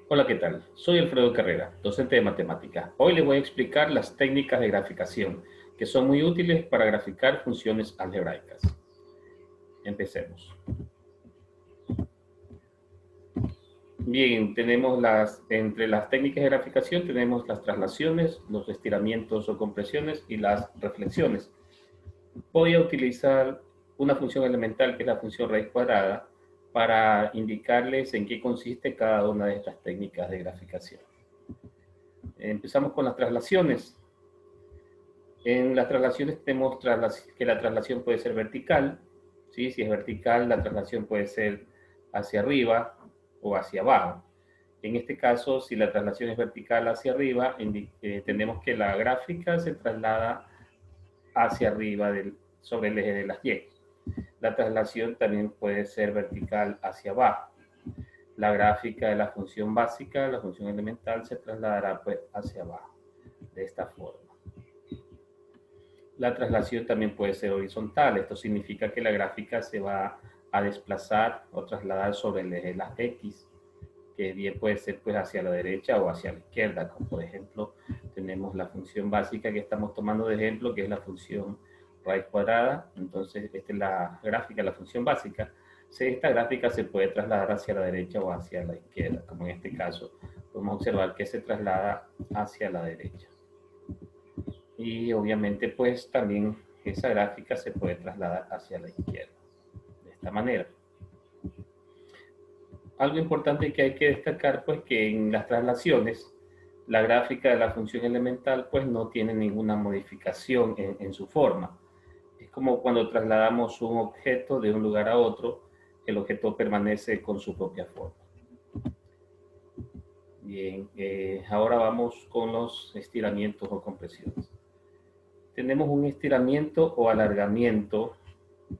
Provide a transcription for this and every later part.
Hola, ¿qué tal? Soy Alfredo Carrera, docente de matemáticas. Hoy les voy a explicar las técnicas de graficación, que son muy útiles para graficar funciones algebraicas. Empecemos. Bien, entre las técnicas de graficación tenemos las traslaciones, los estiramientos o compresiones y las reflexiones. Voy a utilizar una función elemental que es la función raíz cuadrada para indicarles en qué consiste cada una de estas técnicas de graficación. Empezamos con las traslaciones. En las traslaciones tenemos que la traslación puede ser vertical, ¿sí? Si es vertical, la traslación puede ser hacia arriba o hacia abajo. En este caso, si la traslación es vertical hacia arriba, entendemos que la gráfica se traslada hacia arriba sobre el eje de las Y. La traslación también puede ser vertical hacia abajo. La gráfica de la función básica, la función elemental, se trasladará pues hacia abajo, de esta forma. La traslación también puede ser horizontal. Esto significa que la gráfica se va a desplazar o trasladar sobre el eje de las X, que bien puede ser pues hacia la derecha o hacia la izquierda, como por ejemplo tenemos la función básica que estamos tomando de ejemplo, que es la función raíz cuadrada. Entonces, esta es la gráfica, la función básica. Esta gráfica se puede trasladar hacia la derecha o hacia la izquierda, como en este caso. Podemos observar que se traslada hacia la derecha. Y obviamente pues también esa gráfica se puede trasladar hacia la izquierda, de esta manera. Algo importante que hay que destacar pues que en las traslaciones la gráfica de la función elemental pues no tiene ninguna modificación en su forma. Es como cuando trasladamos un objeto de un lugar a otro, el objeto permanece con su propia forma. Bien, ahora vamos con los estiramientos o compresiones. Tenemos un estiramiento o alargamiento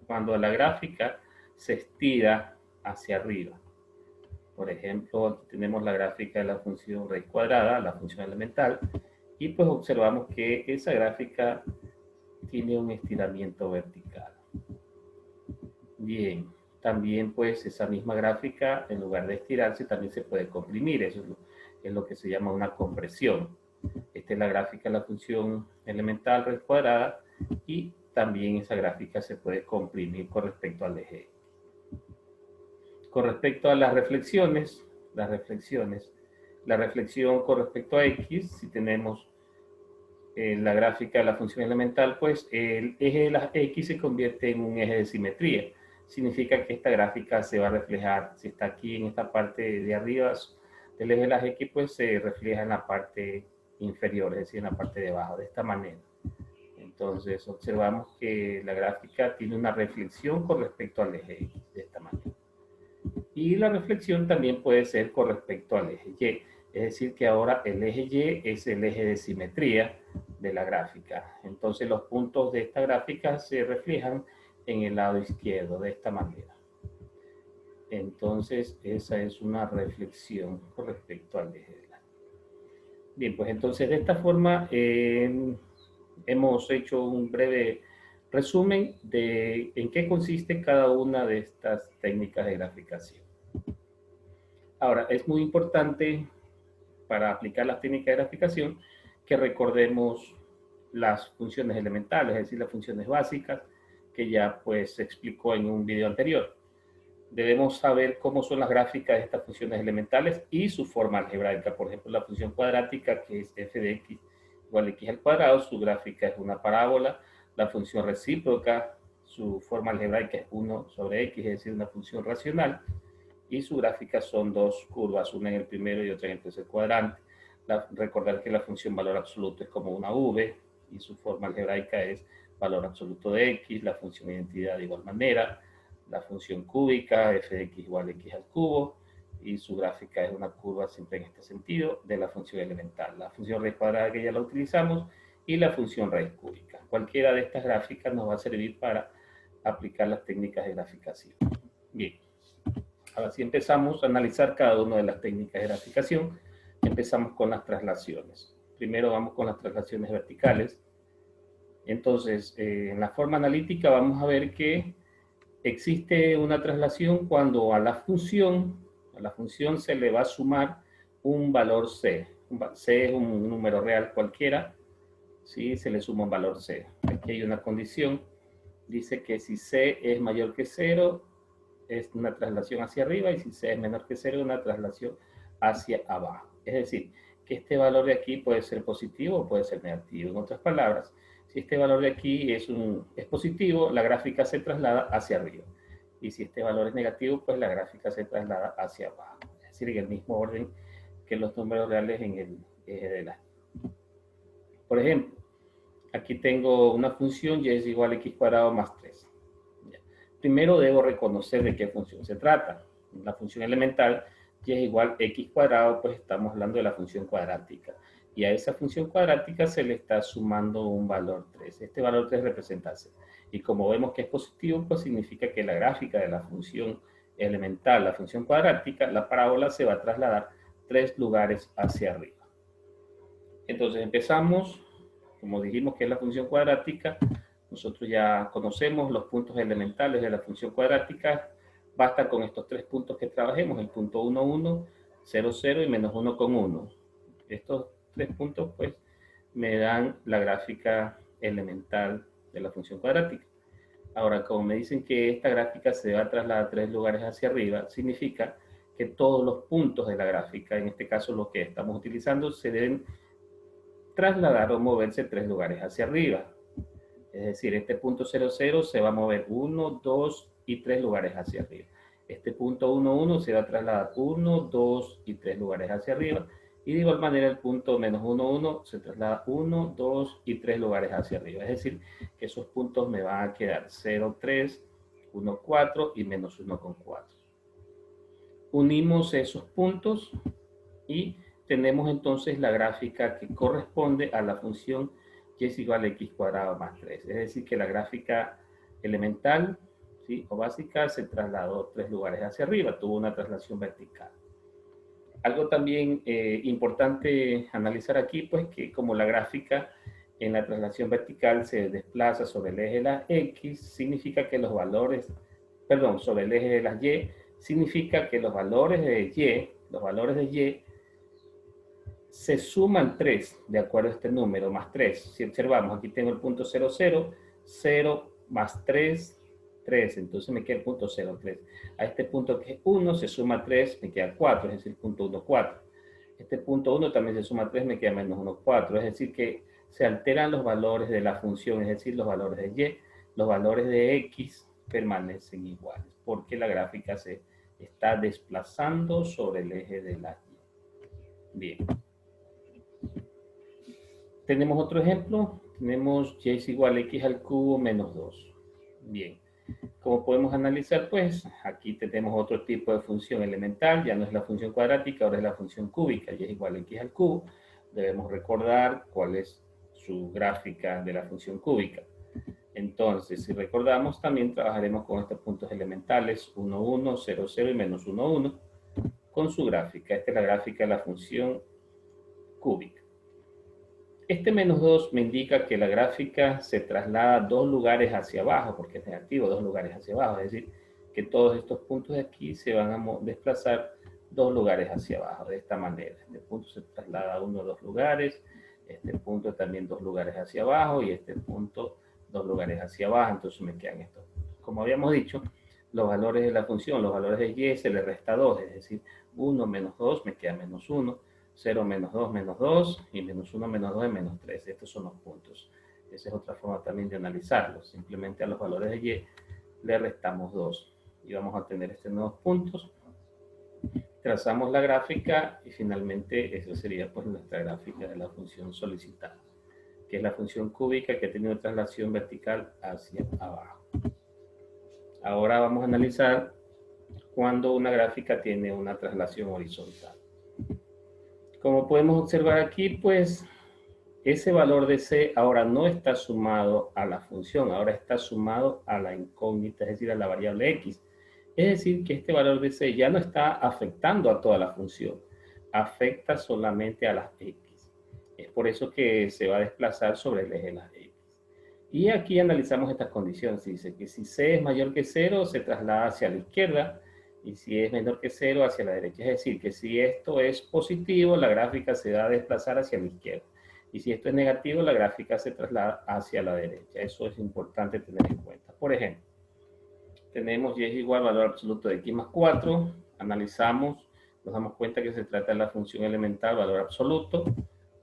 cuando la gráfica se estira hacia arriba. Por ejemplo, aquí tenemos la gráfica de la función raíz cuadrada, la función elemental, y pues observamos que esa gráfica tiene un estiramiento vertical. Bien, también pues esa misma gráfica, en lugar de estirarse, también se puede comprimir. Eso es lo que se llama una compresión. Esta es la gráfica de la función elemental raíz cuadrada y también esa gráfica se puede comprimir con respecto al eje. Con respecto a las reflexiones, la reflexión con respecto a X, si tenemos la gráfica de la función elemental, pues el eje de las X se convierte en un eje de simetría. Significa que esta gráfica se va a reflejar, si está aquí en esta parte de arriba del eje de las X, pues se refleja en la parte inferior, es decir, en la parte de abajo, de esta manera. Entonces observamos que la gráfica tiene una reflexión con respecto al eje X, de esta manera. Y la reflexión también puede ser con respecto al eje Y. Es decir, que ahora el eje Y es el eje de simetría de la gráfica. Entonces los puntos de esta gráfica se reflejan en el lado izquierdo, de esta manera. Entonces esa es una reflexión con respecto al eje de la... Bien, pues entonces de esta forma hemos hecho un breve resumen de en qué consiste cada una de estas técnicas de graficación. Ahora, es muy importante para aplicar las técnicas de graficación que recordemos las funciones elementales, es decir, las funciones básicas que ya pues se explicó en un video anterior. Debemos saber cómo son las gráficas de estas funciones elementales y su forma algebraica. Por ejemplo, la función cuadrática, que es f de x igual a x al cuadrado, su gráfica es una parábola. La función recíproca, su forma algebraica es 1 sobre x, es decir, una función racional. Y su gráfica son dos curvas, una en el primero y otra en el tercer cuadrante. Recordar que la función valor absoluto es como una v y su forma algebraica es valor absoluto de x, la función identidad de igual manera, la función cúbica f de x igual a x al cubo y su gráfica es una curva siempre en este sentido de la función elemental. La función raíz cuadrada que ya la utilizamos y la función raíz cúbica. Cualquiera de estas gráficas nos va a servir para aplicar las técnicas de graficación. Bien. Ahora sí empezamos a analizar cada una de las técnicas de graficación. Empezamos con las traslaciones. Primero vamos con las traslaciones verticales. Entonces, en la forma analítica vamos a ver que existe una traslación cuando a la función se le va a sumar un valor C. C es un número real cualquiera, ¿sí? Se le suma un valor C. Aquí hay una condición. Dice que si C es mayor que 0, es una traslación hacia arriba, y si C es menor que 0, una traslación hacia abajo. Es decir, que este valor de aquí puede ser positivo o puede ser negativo. En otras palabras, si este valor de aquí es positivo, la gráfica se traslada hacia arriba. Y si este valor es negativo, pues la gráfica se traslada hacia abajo. Es decir, en el mismo orden que los números reales en el eje de la. Por ejemplo, aquí tengo una función y es igual a x cuadrado más 3. Primero debo reconocer de qué función se trata. La función elemental y es igual a x cuadrado, pues estamos hablando de la función cuadrática. Y a esa función cuadrática se le está sumando un valor 3. Este valor 3 representa C. Y como vemos que es positivo, pues significa que la gráfica de la función elemental, la función cuadrática, la parábola se va a trasladar 3 lugares hacia arriba. Entonces empezamos, como dijimos que es la función cuadrática, nosotros ya conocemos los puntos elementales de la función cuadrática. Basta con estos 3 puntos que trabajemos, el punto 1, 1, 0, 0 y menos 1 con 1. Estos 3 puntos pues me dan la gráfica elemental de la función cuadrática. Ahora, como me dicen que esta gráfica se va a trasladar 3 lugares hacia arriba, significa que todos los puntos de la gráfica, en este caso los que estamos utilizando, se deben trasladar o moverse 3 lugares hacia arriba. Es decir, este punto 0, 0 se va a mover 1, 2 y 3 lugares hacia arriba. Este punto 1, 1 se va a trasladar 1, 2 y 3 lugares hacia arriba. Y de igual manera el punto menos 1, 1 se traslada 1, 2 y 3 lugares hacia arriba. Es decir, que esos puntos me van a quedar 0, 3, 1, 4 y menos 1 con 4. Unimos esos puntos y tenemos entonces la gráfica que corresponde a la función y es igual a x cuadrado más 3. Es decir, que la gráfica elemental, ¿sí?, o básica se trasladó 3 lugares hacia arriba, tuvo una traslación vertical. Algo también importante analizar aquí, pues que como la gráfica en la traslación vertical se desplaza sobre el eje de las X, significa que los valores, perdón, sobre el eje de las Y, significa que los valores de Y se suman 3, de acuerdo a este número, más 3. Si observamos, aquí tengo el punto 0, 0, 0 más 3, 3. Entonces me queda el punto 0, 3. A este punto que es 1 se suma 3, me queda 4, es decir, punto 1, 4. Este punto 1 también se suma 3, me queda menos 1, 4. Es decir, que se alteran los valores de la función, es decir, los valores de Y, los valores de X permanecen iguales, porque la gráfica se está desplazando sobre el eje de la Y. Bien. Tenemos otro ejemplo, tenemos y es igual a x al cubo menos 2. Bien, como podemos analizar, pues aquí tenemos otro tipo de función elemental, ya no es la función cuadrática, ahora es la función cúbica, y es igual a x al cubo. Debemos recordar cuál es su gráfica de la función cúbica. Entonces, si recordamos, también trabajaremos con estos puntos elementales, 1, 1, 0, 0 y menos 1, 1, con su gráfica. Esta es la gráfica de la función cúbica. Este menos 2 me indica que la gráfica se traslada 2 lugares hacia abajo, porque es negativo, 2 lugares hacia abajo. Es decir, que todos estos puntos de aquí se van a desplazar 2 lugares hacia abajo, de esta manera. Este punto se traslada 1 o 2 lugares, este punto también 2 lugares hacia abajo y este punto 2 lugares hacia abajo. Entonces me quedan estos. Como habíamos dicho, los valores de la función, los valores de y se le resta 2, es decir, 1 menos 2 me queda menos 1. 0 menos 2 y menos 1 menos 2 es menos 3. Estos son los puntos. Esa es otra forma también de analizarlos. Simplemente a los valores de y le restamos 2. Y vamos a tener estos nuevos puntos. Trazamos la gráfica y finalmente esa sería pues nuestra gráfica de la función solicitada, que es la función cúbica que tiene una traslación vertical hacia abajo. Ahora vamos a analizar cuando una gráfica tiene una traslación horizontal. Como podemos observar aquí, pues ese valor de C ahora no está sumado a la función, ahora está sumado a la incógnita, es decir, a la variable X. Es decir, que este valor de C ya no está afectando a toda la función, afecta solamente a las X. Es por eso que se va a desplazar sobre el eje de las X. Y aquí analizamos estas condiciones. Dice que si C es mayor que 0, se traslada hacia la izquierda, Y si es menor que 0, hacia la derecha. Es decir, que si esto es positivo, la gráfica se va a desplazar hacia la izquierda. Y si esto es negativo, la gráfica se traslada hacia la derecha. Eso es importante tener en cuenta. Por ejemplo, tenemos y es igual al valor absoluto de x más 4. Analizamos, nos damos cuenta que se trata de la función elemental valor absoluto.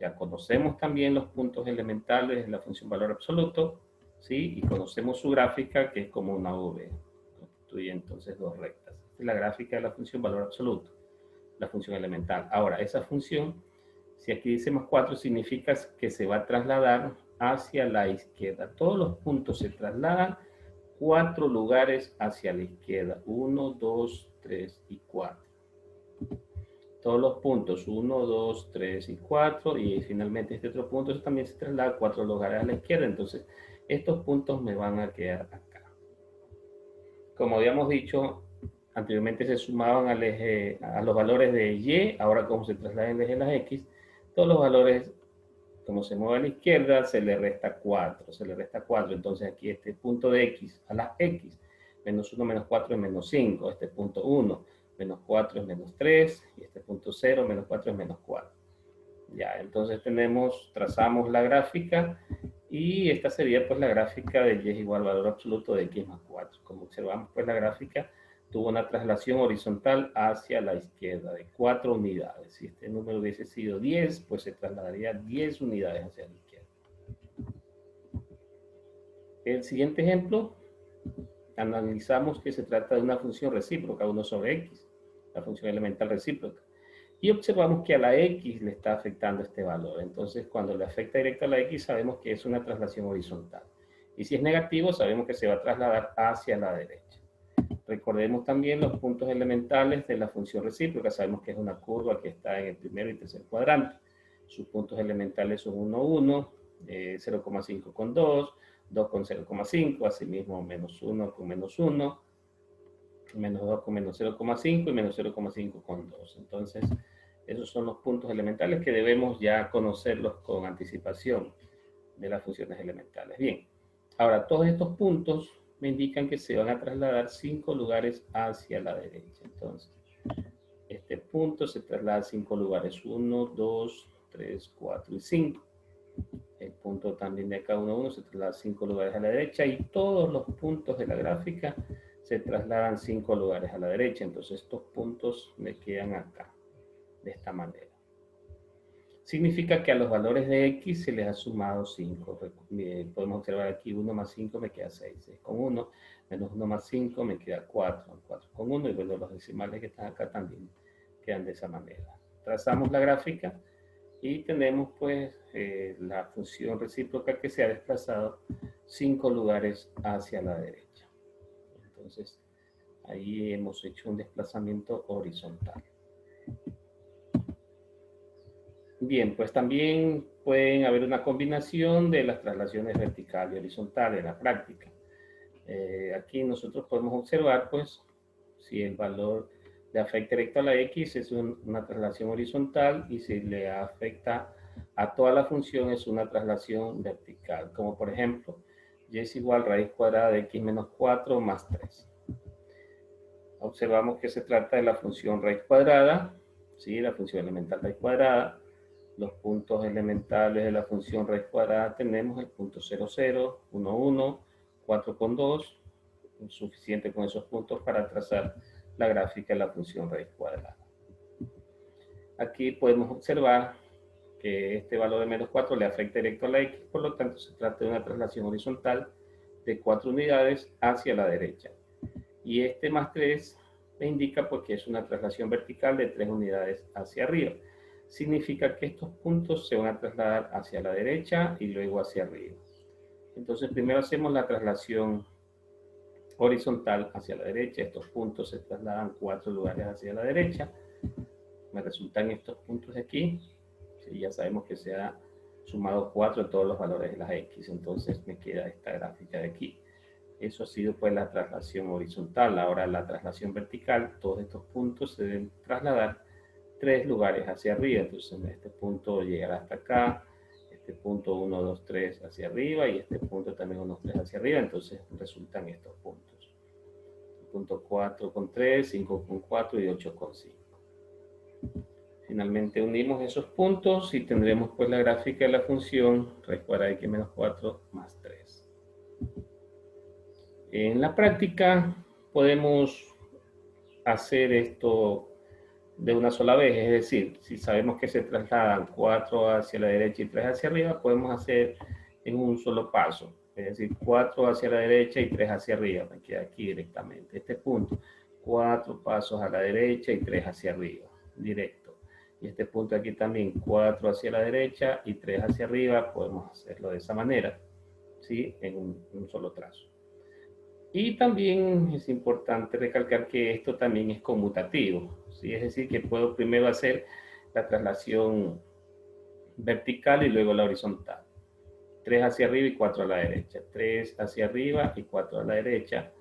Ya conocemos también los puntos elementales de la función valor absoluto, ¿sí? Y conocemos su gráfica, que es como una V. Constituye entonces dos rectas. Esta es la gráfica de la función valor absoluto, la función elemental. Ahora, esa función, si aquí dice más 4, significa que se va a trasladar hacia la izquierda. Todos los puntos se trasladan 4 lugares hacia la izquierda. 1, 2, 3 y 4. Todos los puntos 1, 2, 3 y 4. Y finalmente este otro punto también se traslada 4 lugares a la izquierda. Entonces, estos puntos me van a quedar acá. Como habíamos dicho, anteriormente se sumaban al eje, a los valores de Y. Ahora, como se traslada el eje de las X, todos los valores, como se mueve a la izquierda, se le resta 4. Se le resta 4. Entonces, aquí este punto de X a las X, menos 1 menos 4 es menos 5. Este punto 1 menos 4 es menos 3. Y este punto 0 menos 4 es menos 4. Ya, entonces trazamos la gráfica. Y esta sería pues la gráfica de y es igual al valor absoluto de x más 4. Como observamos, pues la gráfica tuvo una traslación horizontal hacia la izquierda de 4 unidades. Si este número hubiese sido 10, pues se trasladaría 10 unidades hacia la izquierda. El siguiente ejemplo, analizamos que se trata de una función recíproca, 1 sobre x, la función elemental recíproca. Y observamos que a la x le está afectando este valor. Entonces, cuando le afecta directo a la x, sabemos que es una traslación horizontal. Y si es negativo, sabemos que se va a trasladar hacia la derecha. Recordemos también los puntos elementales de la función recíproca. Sabemos que es una curva que está en el primero y tercer cuadrante. Sus puntos elementales son 1, 1, 0,5 con 2, 2 con 0,5, asimismo menos 1 con menos 1, menos 2 con menos 0,5 y menos 0,5 con 2. Entonces, esos son los puntos elementales que debemos ya conocerlos con anticipación de las funciones elementales. Bien, ahora todos estos puntos me indican que se van a trasladar 5 lugares hacia la derecha. Entonces, este punto se traslada 5 lugares, 1, 2, 3, 4 y 5. El punto también de acá, 1, 1, se traslada 5 lugares a la derecha y todos los puntos de la gráfica se trasladan 5 lugares a la derecha. Entonces estos puntos me quedan acá, de esta manera. Significa que a los valores de x se les ha sumado 5. Podemos observar aquí 1 más 5 me queda 6. 6 con 1, menos 1 más 5 me queda 4. 4 con 1 y bueno, los decimales que están acá también quedan de esa manera. Trazamos la gráfica y tenemos pues la función recíproca que se ha desplazado 5 lugares hacia la derecha. Entonces, ahí hemos hecho un desplazamiento horizontal. Bien, pues también pueden haber una combinación de las traslaciones vertical y horizontal en la práctica. Aquí nosotros podemos observar, pues, si el valor le afecta directo a la x es una traslación horizontal y si le afecta a toda la función es una traslación vertical. Como por ejemplo, y es igual raíz cuadrada de x menos 4 más 3. Observamos que se trata de la función raíz cuadrada, ¿sí? La función elemental raíz cuadrada. Los puntos elementales de la función raíz cuadrada tenemos el punto 0, 0, 1, 1, 4 con 2. Suficiente con esos puntos para trazar la gráfica de la función raíz cuadrada. Aquí podemos observar que este valor de menos 4 le afecta directo a la x, por lo tanto se trata de una traslación horizontal de 4 unidades hacia la derecha. Y este más 3 me indica pues, que es una traslación vertical de 3 unidades hacia arriba. Significa que estos puntos se van a trasladar hacia la derecha y luego hacia arriba. Entonces primero hacemos la traslación horizontal hacia la derecha. Estos puntos se trasladan 4 lugares hacia la derecha. Me resultan estos puntos de aquí. Sí, ya sabemos que se ha sumado 4 de todos los valores de las x. Entonces me queda esta gráfica de aquí. Eso ha sido pues la traslación horizontal. Ahora la traslación vertical. Todos estos puntos se deben trasladar 3 lugares hacia arriba. Entonces en este punto llegará hasta acá. Este punto 1, 2, 3 hacia arriba y este punto también 1, 3 hacia arriba. Entonces resultan estos puntos. punto 4 con 3, 5 con 4 y 8 con 5. Finalmente unimos esos puntos y tendremos pues la gráfica de la función recuadra x menos 4 más 3. En la práctica podemos hacer esto de una sola vez, es decir, si sabemos que se trasladan 4 hacia la derecha y 3 hacia arriba, podemos hacer en un solo paso, es decir, 4 hacia la derecha y 3 hacia arriba, me queda aquí directamente, este punto, 4 pasos a la derecha y 3 hacia arriba, directo, y este punto aquí también, 4 hacia la derecha y 3 hacia arriba, podemos hacerlo de esa manera, ¿sí? En un solo trazo. Y también es importante recalcar que esto también es conmutativo, ¿sí? Es decir, que puedo primero hacer la traslación vertical y luego la horizontal. 3 hacia arriba y 4 a la derecha. 3 hacia arriba y 4 a la derecha.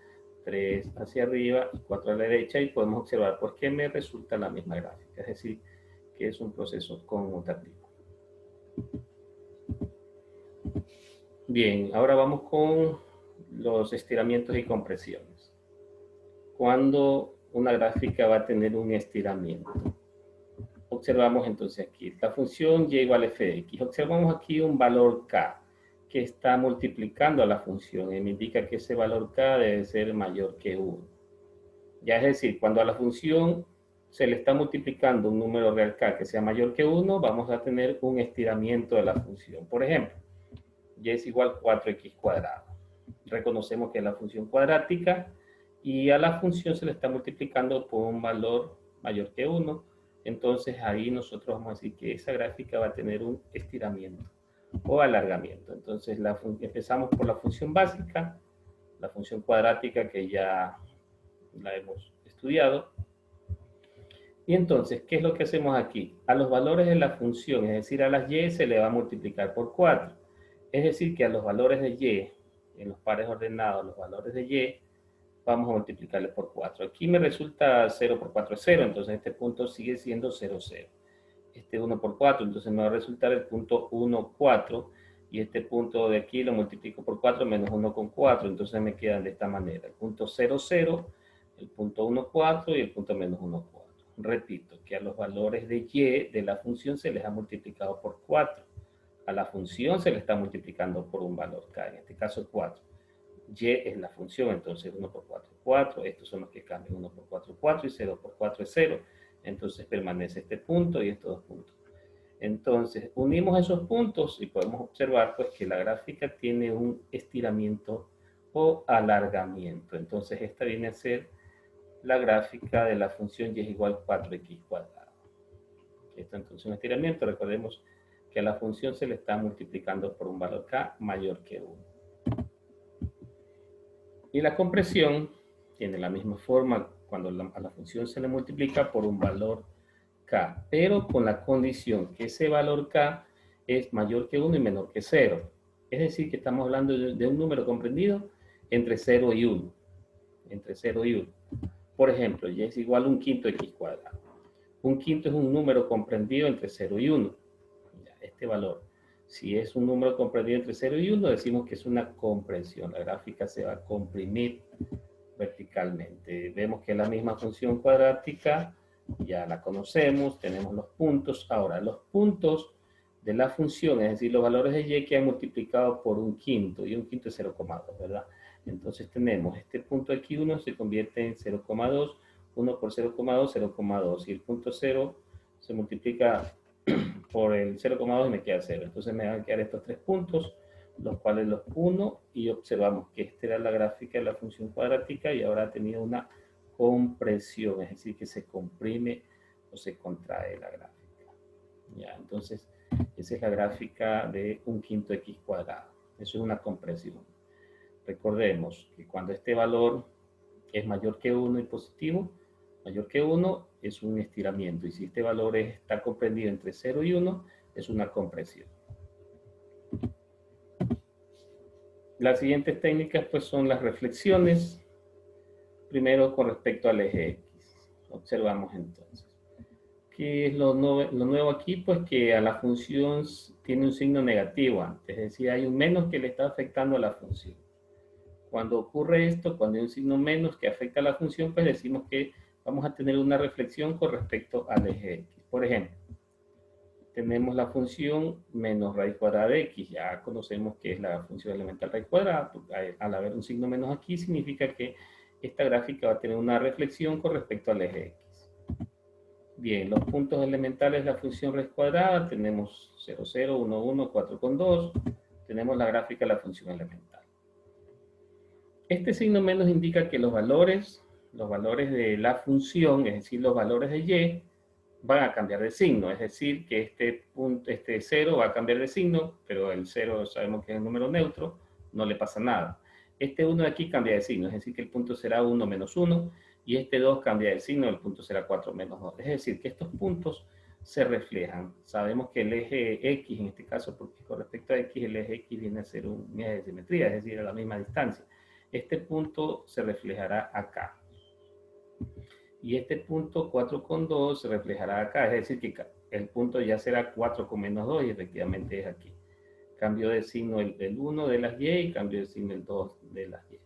3 hacia arriba y 4 a la derecha. Y podemos observar por qué me resulta la misma gráfica. Es decir, que es un proceso conmutativo. Bien, ahora vamos con los estiramientos y compresiones. Cuando una gráfica va a tener un estiramiento. Observamos entonces aquí la función y igual a f de x. Observamos aquí un valor k que está multiplicando a la función y me indica que ese valor k debe ser mayor que 1. Ya es decir, cuando a la función se le está multiplicando un número real k que sea mayor que 1, vamos a tener un estiramiento de la función. Por ejemplo, y es igual a 4x cuadrado. Reconocemos que es la función cuadrática y a la función se le está multiplicando por un valor mayor que 1. Entonces ahí nosotros vamos a decir que esa gráfica va a tener un estiramiento o alargamiento. Entonces empezamos por la función básica, la función cuadrática que ya la hemos estudiado. Y entonces, ¿qué es lo que hacemos aquí? A los valores de la función, es decir, a las y se le va a multiplicar por 4. Es decir, que a los valores de y, en los pares ordenados, los valores de y, vamos a multiplicarle por 4. Aquí me resulta 0 por 4 es 0, entonces este punto sigue siendo 0, 0. Este 1 por 4, entonces me va a resultar el punto 1, 4, y este punto de aquí lo multiplico por 4 menos 1 con 4, entonces me quedan de esta manera, el punto 0, 0, el punto 1, 4 y el punto menos 1, 4. Repito, que a los valores de y de la función se les ha multiplicado por 4. A la función se le está multiplicando por un valor k, en este caso 4. Y es la función, entonces 1 por 4 es 4, estos son los que cambian, 1 por 4 es 4 y 0 por 4 es 0, entonces permanece este punto y estos dos puntos. Entonces unimos esos puntos y podemos observar pues que la gráfica tiene un estiramiento o alargamiento, entonces esta viene a ser la gráfica de la función y es igual a 4x cuadrado. Esto entonces un estiramiento, recordemos que a la función se le está multiplicando por un valor k mayor que 1. Y la compresión tiene la misma forma cuando a la función se le multiplica por un valor k, pero con la condición que ese valor k es mayor que 1 y menor que 0. Es decir, que estamos hablando de un número comprendido entre 0 y 1. Entre 0 y 1. Por ejemplo, y es igual a un quinto x cuadrado. Un quinto es un número comprendido entre 0 y 1. Este valor, si es un número comprendido entre 0 y 1, decimos que es una compresión. La gráfica se va a comprimir verticalmente. Vemos que la misma función cuadrática ya la conocemos, tenemos los puntos. Ahora, los puntos de la función, es decir, los valores de y que han multiplicado por un quinto, y un quinto es 0,2, ¿verdad? Entonces tenemos este punto aquí 1 se convierte en 0,2, 1 por 0,2, 0,2, y el punto 0 se multiplica por el 0,2 y me queda 0. Entonces me van a quedar estos tres puntos, los cuales los uno, y observamos que esta era la gráfica de la función cuadrática y ahora ha tenido una compresión, es decir, que se comprime o se contrae la gráfica. Ya, entonces, esa es la gráfica de un quinto x cuadrado. Eso es una compresión. Recordemos que cuando este valor es mayor que 1 y positivo, mayor que 1 es un estiramiento. Y si este valor está comprendido entre 0 y 1, es una compresión. Las siguientes técnicas pues son las reflexiones. Primero con respecto al eje X. Observamos entonces. ¿Qué es lo nuevo aquí? Pues que a la función tiene un signo negativo antes. Es decir, hay un menos que le está afectando a la función. Cuando ocurre esto, cuando hay un signo menos que afecta a la función, pues decimos que vamos a tener una reflexión con respecto al eje X. Por ejemplo, tenemos la función menos raíz cuadrada de X. Ya conocemos que es la función elemental raíz cuadrada. Al haber un signo menos aquí, significa que esta gráfica va a tener una reflexión con respecto al eje X. Bien, los puntos elementales de la función raíz cuadrada, tenemos 0, 0, 1, 1, 4,2. Tenemos la gráfica de la función elemental. Este signo menos indica que los valores de la función, es decir, los valores de y, van a cambiar de signo. Es decir, que este 0 va a cambiar de signo, pero el 0 sabemos que es el número neutro, no le pasa nada. Este 1 de aquí cambia de signo, es decir, que el punto será 1 menos 1, y este 2 cambia de signo, el punto será 4 menos 2. Es decir, que estos puntos se reflejan. Sabemos que el eje X, en este caso, porque con respecto a X, el eje X viene a ser un eje de simetría, es decir, a la misma distancia. Este punto se reflejará acá. Y este punto 4,2 se reflejará acá, es decir, que el punto ya será 4 con menos 2 y efectivamente es aquí. Cambio de signo el 1 de las y y cambio de signo el 2 de las y.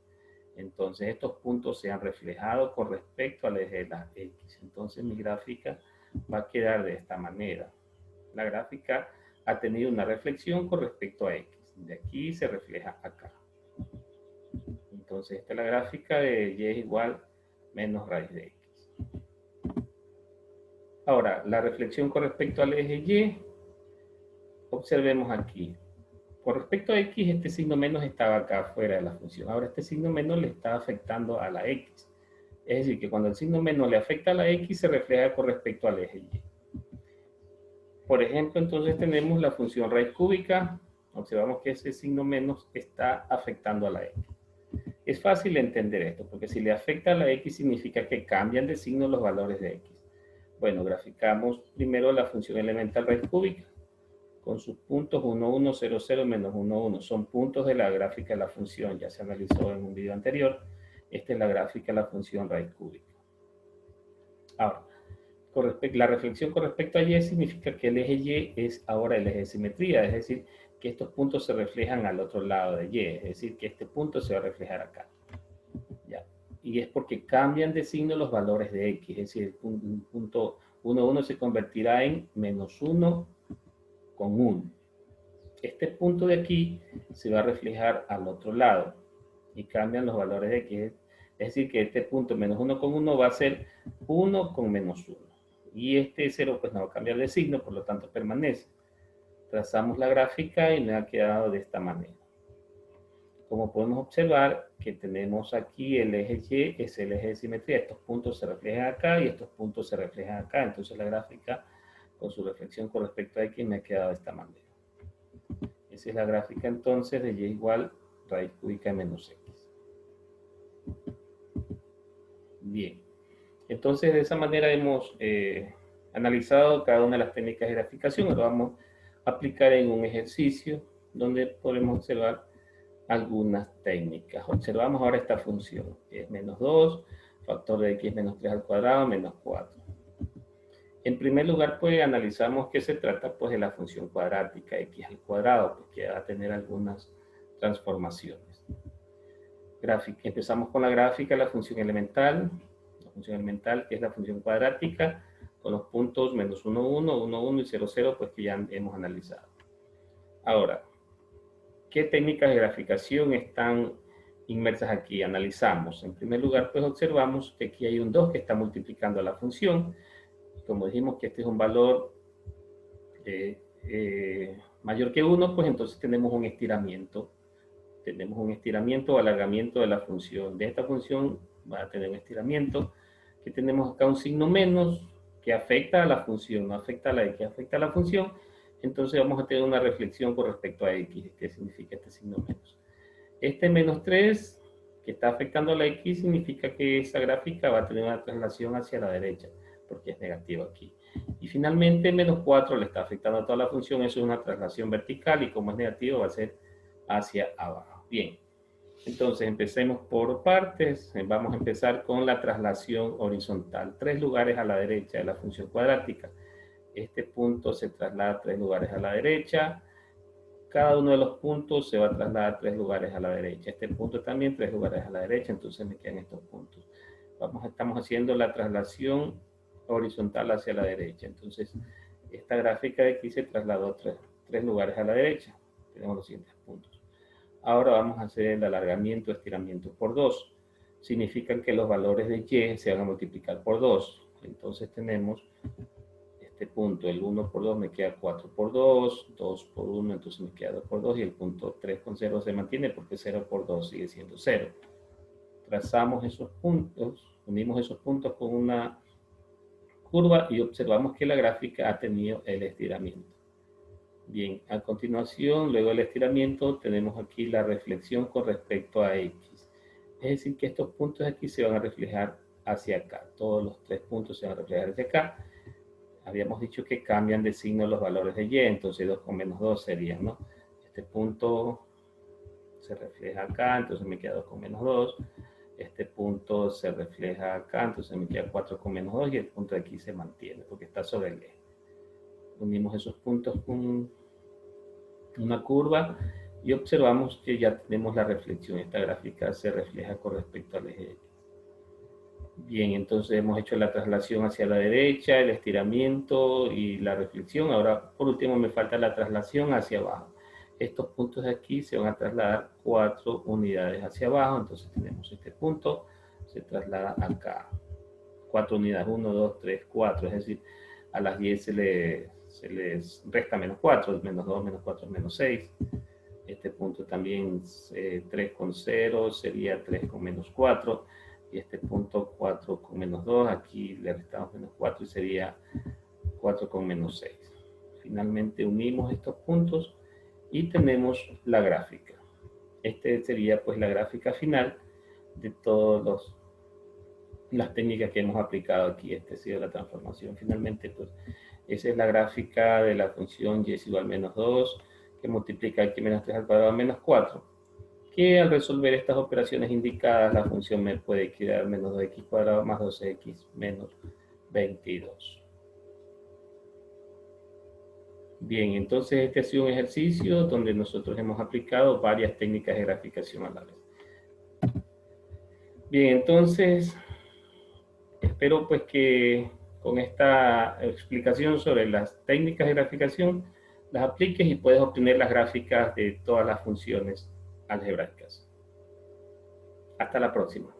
Entonces estos puntos se han reflejado con respecto al eje de las X. Entonces mi gráfica va a quedar de esta manera. La gráfica ha tenido una reflexión con respecto a X. De aquí se refleja acá. Entonces esta es la gráfica de y es igual menos raíz de X. Ahora, la reflexión con respecto al eje Y, observemos aquí. Con respecto a X, este signo menos estaba acá fuera de la función. Ahora este signo menos le está afectando a la X. Es decir, que cuando el signo menos le afecta a la X, se refleja con respecto al eje Y. Por ejemplo, entonces tenemos la función raíz cúbica. Observamos que ese signo menos está afectando a la X. Es fácil entender esto, porque si le afecta a la X, significa que cambian de signo los valores de X. Bueno, graficamos primero la función elemental raíz cúbica con sus puntos 1, 1, 0, 0, menos 1, 1. Son puntos de la gráfica de la función, ya se analizó en un video anterior. Esta es la gráfica de la función raíz cúbica. Ahora, la reflexión con respecto a y significa que el eje y es ahora el eje de simetría, es decir, que estos puntos se reflejan al otro lado de y, es decir, que este punto se va a reflejar acá. ¿Ya? Y es porque cambian de signo los valores de X, es decir, el punto 1, 1 se convertirá en menos 1 con 1. Este punto de aquí se va a reflejar al otro lado y cambian los valores de X. Es decir, que este punto menos 1 con 1 va a ser 1 con menos 1. Y este 0 pues no va a cambiar de signo, por lo tanto permanece. Trazamos la gráfica y me ha quedado de esta manera. Como podemos observar que tenemos aquí el eje Y, es el eje de simetría. Estos puntos se reflejan acá y estos puntos se reflejan acá. Entonces la gráfica con su reflexión con respecto a X me ha quedado de esta manera. Esa es la gráfica entonces de Y igual raíz cúbica de menos X. Bien. Entonces de esa manera hemos analizado cada una de las técnicas de graficación. Lo vamos a aplicar en un ejercicio donde podemos observar algunas técnicas. Observamos ahora esta función, que es menos 2, factor de X menos 3 al cuadrado, menos 4. En primer lugar, pues analizamos que se trata pues, de la función cuadrática X al cuadrado, pues, que va a tener algunas transformaciones. Empezamos con la gráfica de la función elemental que es la función cuadrática, con los puntos menos 1, 1, 1, 1 y 0, 0, pues que ya hemos analizado. Ahora, ¿qué técnicas de graficación están inmersas aquí? Analizamos. En primer lugar, pues observamos que aquí hay un 2 que está multiplicando la función. Como dijimos que este es un valor mayor que 1, pues entonces tenemos un estiramiento. Tenemos un estiramiento o alargamiento de la función. De esta función va a tener un estiramiento. Que tenemos acá un signo menos que afecta a la función, no afecta a la X, afecta a la función. Entonces vamos a tener una reflexión con respecto a X. ¿Qué significa este signo menos? Este menos 3 que está afectando a la X significa que esa gráfica va a tener una traslación hacia la derecha, porque es negativo aquí. Y finalmente menos 4 le está afectando a toda la función, eso es una traslación vertical y como es negativo va a ser hacia abajo. Bien, entonces empecemos por partes. Vamos a empezar con la traslación horizontal. 3 lugares a la derecha de la función cuadrática. Este punto se traslada 3 lugares a la derecha. cada uno de los puntos se va a trasladar 3 lugares a la derecha. Este punto también 3 lugares a la derecha, entonces me quedan estos puntos. Estamos haciendo la traslación horizontal hacia la derecha. Entonces, esta gráfica de aquí se trasladó 3 lugares a la derecha. Tenemos los siguientes puntos. Ahora vamos a hacer el alargamiento, estiramiento por 2. Significa que los valores de y se van a multiplicar por 2. Entonces tenemos este punto, el 1 por 2 me queda 4 por 2, 2 por 1, entonces me queda 2 por 2, y el punto 3 con 0 se mantiene porque 0 por 2 sigue siendo 0. Trazamos esos puntos, unimos esos puntos con una curva y observamos que la gráfica ha tenido el estiramiento. Bien, a continuación, luego del estiramiento, tenemos aquí la reflexión con respecto a X. Es decir, que estos puntos de aquí se van a reflejar hacia acá. Todos los 3 puntos se van a reflejar hacia acá. Habíamos dicho que cambian de signo los valores de y, entonces 2 con menos 2 serían, ¿no? Este punto se refleja acá, entonces me queda 2 con menos 2. Este punto se refleja acá, entonces me queda 4 con menos 2, y el punto de aquí se mantiene porque está sobre el eje. Unimos esos puntos con una curva y observamos que ya tenemos la reflexión. Esta gráfica se refleja con respecto al eje X. Bien, entonces hemos hecho la traslación hacia la derecha, el estiramiento y la reflexión. Ahora, por último, me falta la traslación hacia abajo. Estos puntos de aquí se van a trasladar 4 unidades hacia abajo. Entonces tenemos este punto, se traslada acá. 4 unidades, 1, 2, 3, 4. Es decir, a las 10 se les resta menos 4, menos 2, menos 4, menos 6. Este punto también 3 con 0 sería 3 con menos 4. Y este punto 4 con menos 2, aquí le restamos menos 4 y sería 4 con menos 6. Finalmente unimos estos puntos y tenemos la gráfica. Este sería pues la gráfica final de todas las técnicas que hemos aplicado aquí. Esta ha sido la transformación. Finalmente pues esa es la gráfica de la función y es igual a menos 2, que multiplica x menos 3 al cuadrado menos 4. Que al resolver estas operaciones indicadas, la función me puede quedar menos 2x cuadrado más 12x menos 22. Bien, entonces este ha sido un ejercicio donde nosotros hemos aplicado varias técnicas de graficación a la vez. Bien, entonces espero pues que con esta explicación sobre las técnicas de graficación las apliques y puedes obtener las gráficas de todas las funciones algebraicas. Hasta la próxima.